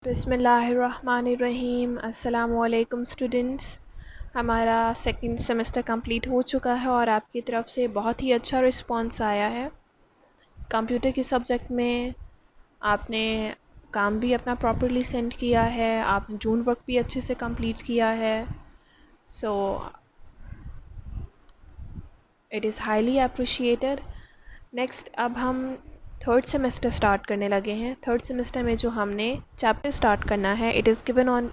बिस्मिल्लाहिर्रहमानिर्रहीम। अस्सलामुअलैकुम स्टूडेंट्स। हमारा सेकंड सेमेस्टर कंप्लीट हो चुका है और आपकी तरफ से बहुत ही अच्छा रिस्पांस आया है। कंप्यूटर के सब्जेक्ट में आपने काम भी अपना प्रॉपरली सेंड किया है, आपने जून वर्क भी अच्छे से कंप्लीट किया है। So it is highly appreciated. Next अब हम थर्ड सेमेस्टर स्टार्ट करने लगे हैं। थर्ड सेमेस्टर में जो हमने चैप्टर स्टार्ट करना है, it is given on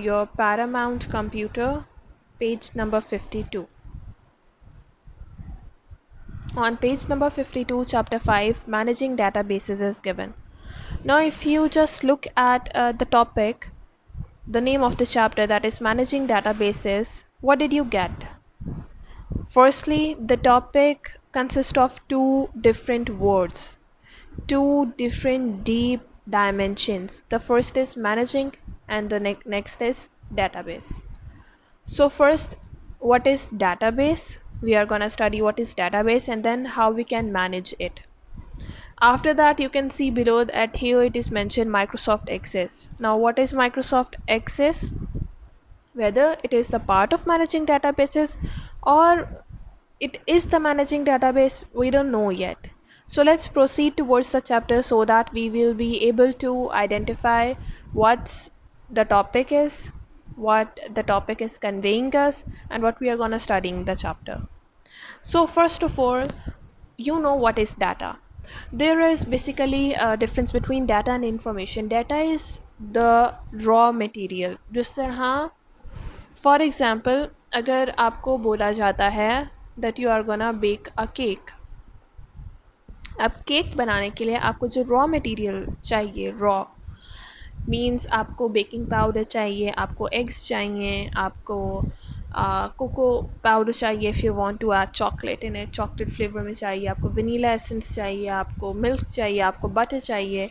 your Paramount computer, page number 52. On page number 52, chapter 5, managing databases is given. Now if you just look at the topic, the name of the chapter, that is managing databases, what did you get? Firstly, the topic consists of two different words, two different deep dimensions. The first is managing and the next is database. So first, what is database? We are gonna study what is database and then how we can manage it. After that, you can see below that here it is mentioned Microsoft Access. Now what is Microsoft Access? Whether it is the part of managing databases or it is the managing database, we don't know yet. So let's proceed towards the chapter so that we will be able to identify what the topic is, what the topic is conveying us, and what we are going to study in the chapter. So first of all, you know what is data. There is basically a difference between data and information. Data is the raw material. जिस तरह for example अगर आपको बोला जाता है that you are gonna bake a cake, अब cake बनाने के लिए आपको जो रॉ मटेरियल चाहिए, रॉ मीन्स आपको बेकिंग पाउडर चाहिए, आपको एग्स चाहिए, आपको कोको पाउडर चाहिए if you want to add chocolate in it, chocolate flavour में चाहिए, आपको वनीला एसेंस चाहिए, आपको मिल्क चाहिए, आपको बटर चाहिए,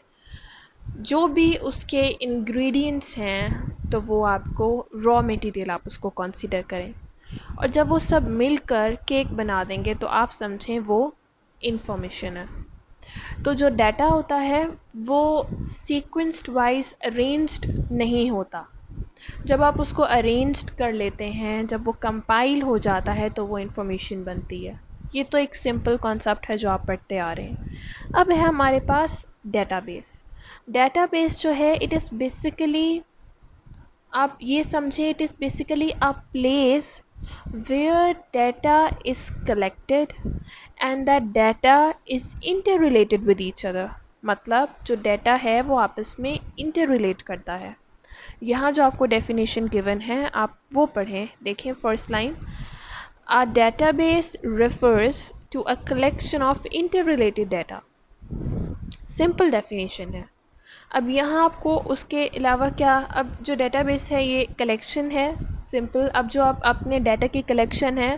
जो भी उसके इंग्रेडिएंट्स हैं तो वो आपको रॉ मटेरियल आप उसको कंसीडर करें। और जब वो सब मिलकर केक बना देंगे तो आप समझें वो इंफॉर्मेशन है। तो जो डाटा होता है वो सीक्वेंस्ड वाइज अरेंज्ड नहीं होता। जब आप उसको अरेंज्ड कर लेते हैं, जब वो कंपाइल हो जाता है तो वो इंफॉर्मेशन बनती है। ये तो एक सिंपल कॉन्सेप्ट है जो आप पढ़ते आ रहे हैं। अब है हमारे पास डेटाबेस। डेटाबेस जो है इट इज़ बेसिकली, आप ये समझे, it is basically a place where data is collected and that data is interrelated with each other. मतलब जो डेटा है वो आपस में इंटररिलेट करता है। यहाँ जो आपको डेफिनेशन गिवन है आप वो पढ़ें, देखें first line, a database refers to a collection of interrelated data. Simple definition है। अब यहाँ आपको उसके अलावा क्या, अब जो डेटाबेस है ये कलेक्शन है, सिंपल। अब जो आप अपने डाटा की कलेक्शन है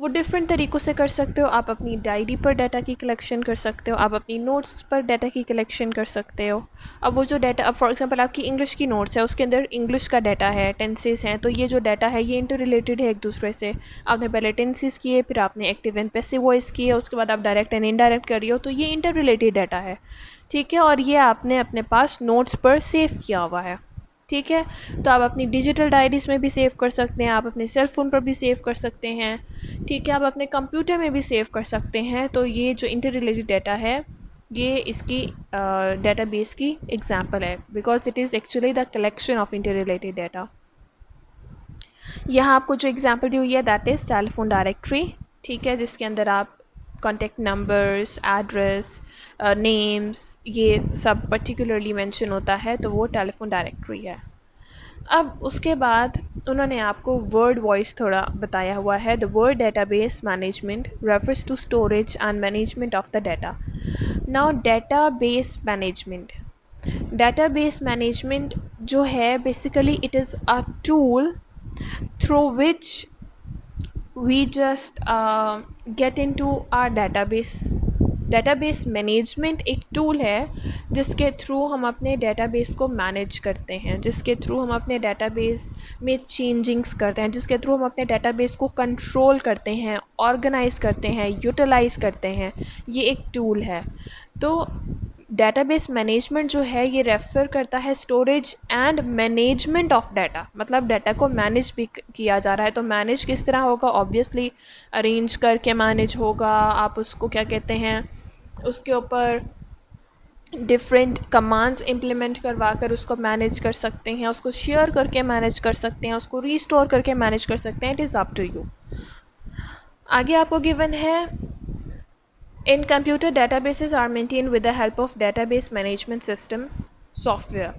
वो डिफरेंट तरीक़ों से कर सकते हो। आप अपनी डायरी पर डाटा की कलेक्शन कर सकते हो, आप अपनी नोट्स पर डाटा की कलेक्शन कर सकते हो। अब वो जो डाटा, अब फॉर एग्जांपल आपकी इंग्लिश की नोट्स है, उसके अंदर इंग्लिश का डाटा है, टेंसेस हैं, तो ये जो डाटा है ये इंटर रिलेटेड है एक दूसरे से। आपने पहले टेंसेस किए, फिर आपने एक्टिव एंड पैसिव वॉइस किए, उसके बाद आप डायरेक्ट एंड इनडायरेक्ट कर रही हो, तो ये इंटर रिलेटेड डाटा है, ठीक है। और ये आपने अपने पास नोट्स पर सेव किया हुआ है, ठीक है। तो आप अपनी डिजिटल डायरीज़ में भी सेव कर सकते हैं, आप अपने सेल फ़ोन पर भी सेव कर सकते हैं, ठीक है। आप अपने कंप्यूटर में भी सेव कर सकते हैं। तो ये जो इंटर रिलेटेड डाटा है ये इसकी डेटाबेस की एग्जांपल है, because it is actually the collection of inter related data. यहाँ आपको जो एग्जांपल दी हुई है दैट इज़ टेलीफोन डायरेक्टरी, ठीक है, जिसके अंदर आप कॉन्टेक्ट नंबर्स, एड्रेस, नेम्स, ये सब पर्टिकुलरली मेंशन होता है, तो वो टेलीफोन डायरेक्टरी है। अब उसके बाद उन्होंने आपको वर्ड वॉइस थोड़ा बताया हुआ है। The word database management refers to storage and management of the data. Now database management जो है basically it is a tool through which we just get into our database management एक tool है जिसके through हम अपने database को manage करते हैं, जिसके थ्रू हम अपने डेटाबेस में चेंजिंग्स करते हैं, जिसके थ्रू हम अपने डेटाबेस को कंट्रोल करते हैं, ऑर्गेनाइज करते हैं, यूटिलाइज करते हैं। ये एक टूल है। तो डेटाबेस मैनेजमेंट जो है ये रेफर करता है storage and management of data, मतलब डाटा को मैनेज भी किया जा रहा है। तो मैनेज किस तरह होगा, ऑब्वियसली अरेंज करके मैनेज होगा। आप उसको क्या कहते हैं, उसके ऊपर डिफरेंट कमांड्स इम्प्लीमेंट करवा कर उसको मैनेज कर सकते हैं, उसको शेयर करके मैनेज कर सकते हैं, उसको रीस्टोर करके मैनेज कर सकते हैं। It is up to you. आगे आपको गिवन है in computer databases are maintained with the help of database management system software.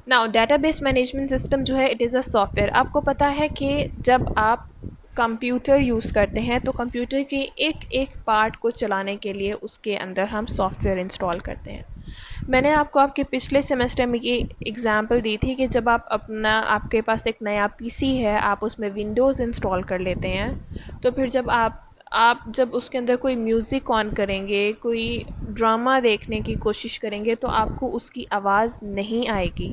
Now database management system जो है इट इज़ अ सॉफ्टवेयर। आपको पता है कि जब आप कंप्यूटर यूज़ करते हैं तो कंप्यूटर के एक एक पार्ट को चलाने के लिए उसके अंदर हम सॉफ्टवेयर इंस्टॉल करते हैं। मैंने आपको आपके पिछले सेमेस्टर में ये एग्जांपल दी थी कि जब आपके पास एक नया पीसी है, आप उसमें विंडोज़ इंस्टॉल कर लेते हैं, तो फिर जब आप जब उसके अंदर कोई म्यूज़िक ऑन करेंगे, कोई ड्रामा देखने की कोशिश करेंगे, तो आपको उसकी आवाज़ नहीं आएगी,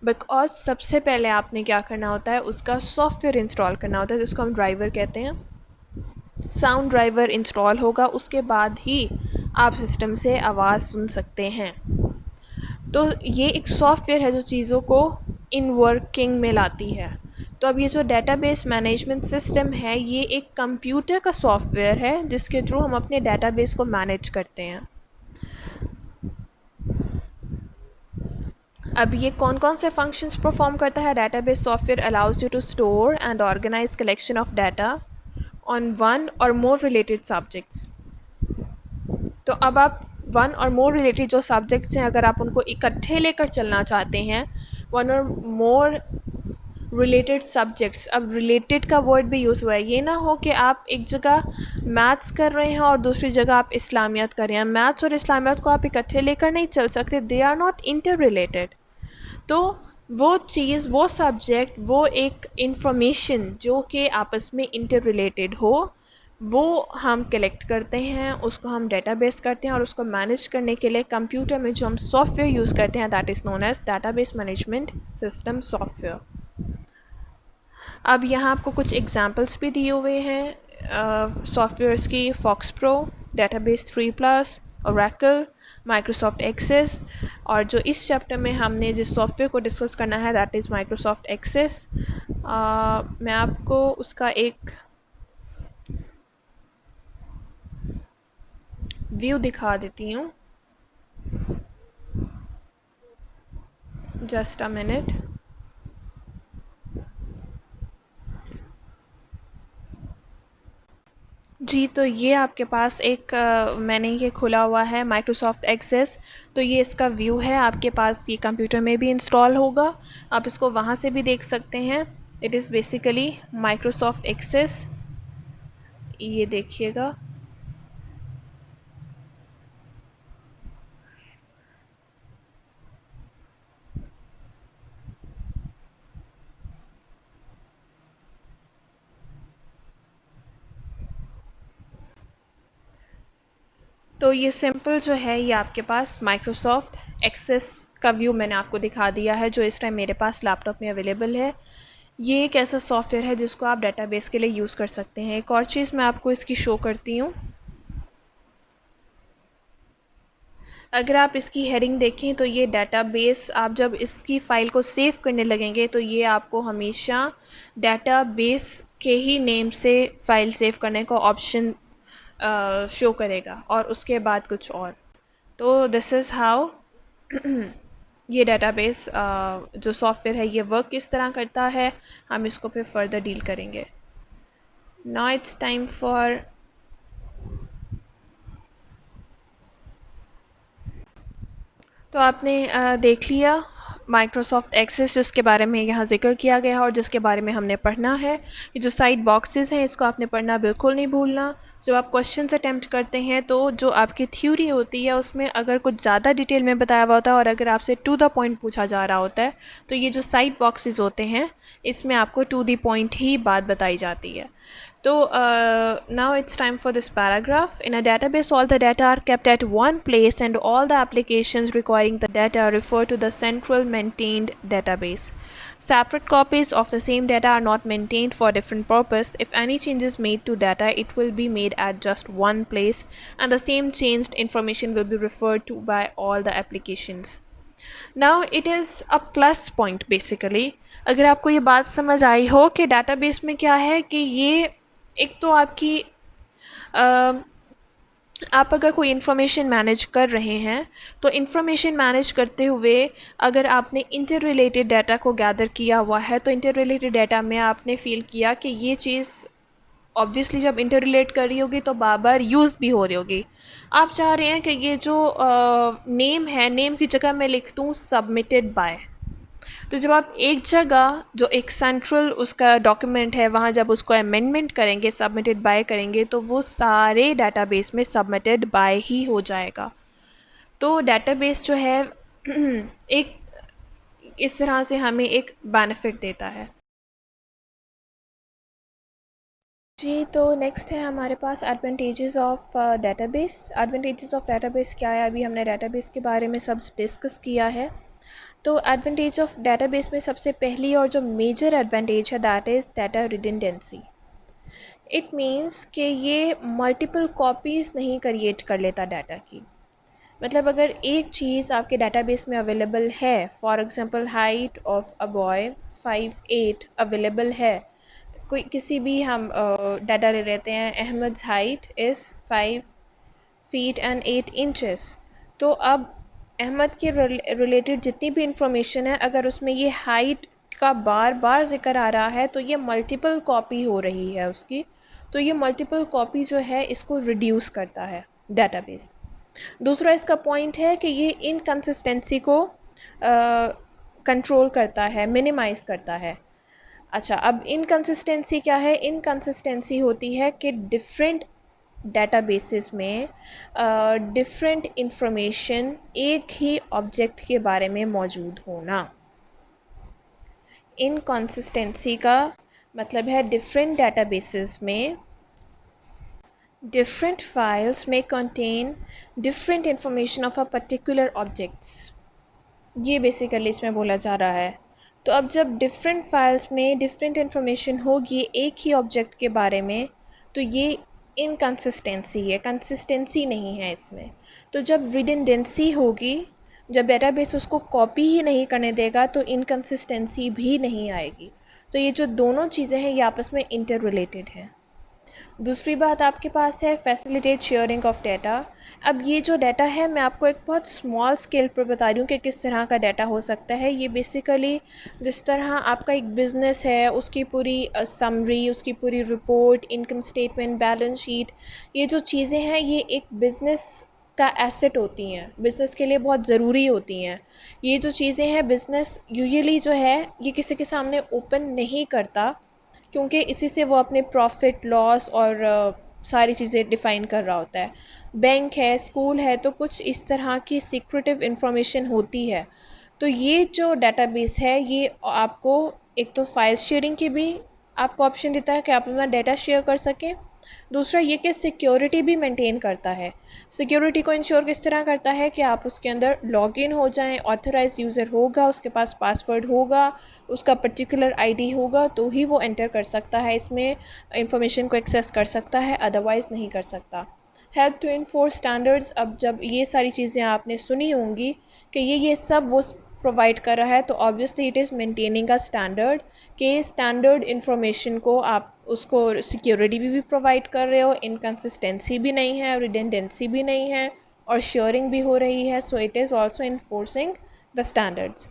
बिकॉज सबसे पहले आपने क्या करना होता है, उसका सॉफ्टवेयर इंस्टॉल करना होता है जिसको हम ड्राइवर कहते हैं। साउंड ड्राइवर इंस्टॉल होगा, उसके बाद ही आप सिस्टम से आवाज़ सुन सकते हैं। तो ये एक सॉफ्टवेयर है जो चीज़ों को इन वर्किंग में लाती है। तो अब ये जो डेटाबेस मैनेजमेंट सिस्टम है ये एक कंप्यूटर का सॉफ्टवेयर है जिसके थ्रू हम अपने डेटाबेस को मैनेज करते हैं। अब ये कौन कौन से फंक्शंस परफॉर्म करता है। Database software allows you to store and organise collection of data on one or more related subjects. तो अब आप वन और मोर रिलेटेड जो सब्जेक्ट्स हैं अगर आप उनको इकट्ठे लेकर चलना चाहते हैं, one or more related subjects, अब रिलेटेड का वर्ड भी यूज़ हुआ है। ये ना हो कि आप एक जगह मैथ्स कर रहे हैं और दूसरी जगह आप इस्लामियत कर रहे हैं। मैथ्स और इस्लामियत को आप इकट्ठे लेकर नहीं चल सकते, they are not interrelated. तो वो चीज़, वो सब्जेक्ट, वो एक इंफॉर्मेशन जो कि आपस में इंटर रिलेटेड हो, वो हम कलेक्ट करते हैं, उसको हम डेटाबेस करते हैं और उसको मैनेज करने के लिए कंप्यूटर में जो हम सॉफ्टवेयर यूज़ करते हैं that is known as database management system software. अब यहाँ आपको कुछ एग्जांपल्स भी दिए हुए हैं सॉफ्टवेयर्स की। FoxPro, database 3+, Oracle, Microsoft Access, और जो इस चैप्टर में हमने जिस सॉफ्टवेयर को डिस्कस करना है दैट इज़ माइक्रोसॉफ्ट एक्सेस। मैं आपको उसका एक व्यू दिखा देती हूँ, जस्ट अ मिनट। जी, तो ये आपके पास एक मैंने ये खुला हुआ है माइक्रोसॉफ्ट एक्सेस। तो ये इसका व्यू है, आपके पास ये कंप्यूटर में भी इंस्टॉल होगा, आप इसको वहाँ से भी देख सकते हैं। It is basically Microsoft Access, ये देखिएगा। तो ये सिंपल जो है ये आपके पास माइक्रोसॉफ्ट एक्सेस का व्यू मैंने आपको दिखा दिया है जो इस टाइम मेरे पास लैपटॉप में अवेलेबल है। ये एक ऐसा सॉफ्टवेयर है जिसको आप डेटाबेस के लिए यूज़ कर सकते हैं। एक और चीज़ मैं आपको इसकी शो करती हूँ। अगर आप इसकी हेडिंग देखें तो ये डेटाबेस, आप जब इसकी फ़ाइल को सेव करने लगेंगे तो ये आपको हमेशा डेटाबेस के ही नेम से फ़ाइल सेव करने का ऑप्शन शो करेगा और उसके बाद कुछ और। तो दिस इज़ हाउ ये डेटाबेस जो सॉफ्टवेयर है ये वर्क किस तरह करता है, हम इसको फिर फर्दर डील करेंगे। नाउ इट्स टाइम फॉर तो आपने देख लिया माइक्रोसॉफ्ट एक्सेस जिसके बारे में यहाँ जिक्र किया गया है और जिसके बारे में हमने पढ़ना है। ये जो साइड बॉक्सेस हैं इसको आपने पढ़ना बिल्कुल नहीं भूलना। जब आप क्वेश्चन अटैम्प्ट करते हैं तो जो आपकी थ्योरी होती है उसमें अगर कुछ ज़्यादा डिटेल में बताया हुआ होता है और अगर आपसे टू द पॉइंट पूछा जा रहा होता है तो ये जो साइड बॉक्सेस होते हैं इसमें आपको टू द पॉइंट ही बात बताई जाती है। So now it's time for this paragraph. In a database, all the data are kept at one place and all the applications requiring the data refer to the central maintained database. Separate copies of the same data are not maintained for different purpose. If any change is made to data, it will be made at just one place and the same changed information will be referred to by all the applications. Now it is a plus point basically. अगर आपको ये बात समझ आई हो कि database में क्या है कि ये एक तो आपकी आप अगर कोई इन्फॉर्मेशन मैनेज कर रहे हैं तो इन्फॉर्मेशन मैनेज करते हुए अगर आपने इंटर रिलेटेड डाटा को गैदर किया हुआ है तो इंटर रिलेटेड डाटा में आपने फील किया कि ये चीज़ ऑब्वियसली जब इंटर रिलेट कर रही होगी तो बार बार यूज़ भी हो रही होगी. आप चाह रहे हैं कि ये जो नेम है, नेम की जगह मैं लिख दूँ सबमिटेड बाय. तो जब आप एक जगह जो एक सेंट्रल उसका डॉक्यूमेंट है वहाँ जब उसको अमेंडमेंट करेंगे, सबमिटेड बाय करेंगे, तो वो सारे डाटाबेस में सबमिटेड बाय ही हो जाएगा. तो डाटाबेस जो है एक इस तरह से हमें एक बेनिफिट देता है. जी, तो नेक्स्ट है हमारे पास advantages of database. Advantages of database क्या है? अभी हमने डेटाबेस के बारे में सब डिस्कस किया है. तो एडवांटेज ऑफ डेटाबेस में सबसे पहली और जो मेजर एडवांटेज है that is data redundancy. It means कि ये मल्टीपल कॉपीज़ नहीं क्रिएट कर लेता डाटा की. मतलब अगर एक चीज़ आपके डाटाबेस में अवेलेबल है, for example height of a boy 5'8" available है, कोई किसी भी हम डाटा ले लेते हैं, Ahmed height is 5 feet and 8 inches. तो अब अहमद के रिलेटेड जितनी भी इंफॉर्मेशन है अगर उसमें ये हाइट का बार बार जिक्र आ रहा है तो ये मल्टीपल कॉपी हो रही है उसकी. तो ये मल्टीपल कॉपी जो है इसको रिड्यूस करता है डाटाबेस. दूसरा इसका पॉइंट है कि ये इनकंसिस्टेंसी को कंट्रोल करता है, मिनिमाइज करता है. अच्छा, अब इनकंसिस्टेंसी क्या है? इनकंसिस्टेंसी होती है कि डिफरेंट डेटाबेसेस में डिफरेंट इंफॉर्मेशन एक ही ऑब्जेक्ट के बारे में मौजूद होना. इनकंसिस्टेंसी का मतलब है डिफरेंट डेटाबेसेस में different files may contain different information of a particular objects. ये बेसिकली इसमें बोला जा रहा है. तो अब जब डिफरेंट फाइल्स में डिफरेंट इंफॉर्मेशन होगी एक ही ऑब्जेक्ट के बारे में तो ये इनकंसिस्टेंसी है, कंसिस्टेंसी नहीं है इसमें. तो जब रिडंडेंसी होगी, जब डेटाबेस उसको कॉपी ही नहीं करने देगा तो इनकंसिस्टेंसी भी नहीं आएगी. तो ये जो दोनों चीज़ें हैं ये आपस में इंटर रिलेटेड हैं. दूसरी बात आपके पास है फैसिलिटेट शेयरिंग ऑफ डाटा. अब ये जो डाटा है मैं आपको एक बहुत स्मॉल स्केल पर बता रही हूँ कि किस तरह का डाटा हो सकता है. ये बेसिकली जिस तरह आपका एक बिज़नेस है उसकी पूरी समरी, उसकी पूरी report, income statement, balance sheet, ये जो चीज़ें हैं ये एक बिज़नेस का एसेट होती हैं, बिज़नेस के लिए बहुत ज़रूरी होती हैं. ये जो चीज़ें हैं बिज़नेस यूजुअली जो है ये किसी के सामने ओपन नहीं करता क्योंकि इसी से वो अपने प्रॉफिट लॉस और सारी चीज़ें डिफ़ाइन कर रहा होता है. बैंक है, स्कूल है, तो कुछ इस तरह की सीक्रेटिव इंफॉर्मेशन होती है. तो ये जो डेटाबेस है ये आपको एक तो फाइल शेयरिंग की भी आपको ऑप्शन देता है कि आप अपना डाटा शेयर कर सकें. दूसरा ये कि सिक्योरिटी भी मेंटेन करता है. सिक्योरिटी को इंश्योर किस तरह करता है कि आप उसके अंदर लॉगिन हो जाएं, ऑथराइज यूज़र होगा, उसके पास पासवर्ड होगा, उसका पर्टिकुलर आईडी होगा तो ही वो एंटर कर सकता है, इसमें इंफॉर्मेशन को एक्सेस कर सकता है, अदरवाइज़ नहीं कर सकता. Help to enforce standards. अब जब ये सारी चीज़ें आपने सुनी होंगी कि ये सब वो प्रोवाइड कर रहा है तो obviously it is maintaining a standard कि स्टैंडर्ड इंफॉर्मेशन को आप उसको सिक्योरिटी भी प्रोवाइड कर रहे हो, इनकंसिस्टेंसी भी नहीं है, रिडंडेंसी भी नहीं है और शेयरिंग भी हो रही है. So it is also enforcing the standards.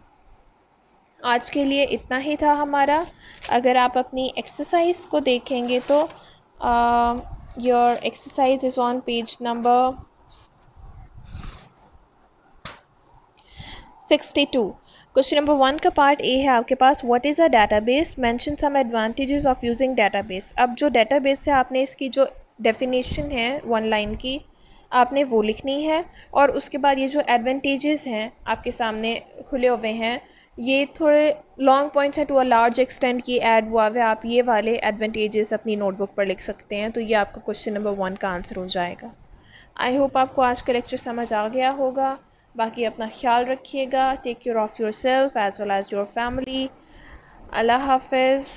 आज के लिए इतना ही था हमारा. अगर आप अपनी एक्सरसाइज को देखेंगे तो your exercise is on page number 62. Question number 1 का पार्ट ए है आपके पास. What is a database? Mention some advantages of using database. अब जो डेटाबेस है आपने इसकी जो डेफिनेशन है 1 लाइन की आपने वो लिखनी है और उसके बाद ये जो एडवांटेजेस हैं आपके सामने खुले हुए हैं ये थोड़े लॉन्ग पॉइंट्स हैं, टू अ लार्ज एक्सटेंट की ऐड हुआ है, आप ये वाले एडवांटेजेस अपनी नोटबुक पर लिख सकते हैं, तो ये आपका क्वेश्चन नंबर 1 का आंसर हो जाएगा। आई होप आपको आज का लेक्चर समझ आ गया होगा। बाकी अपना ख्याल रखिएगा, take care of your self as well as your family. Allah हाफिज़।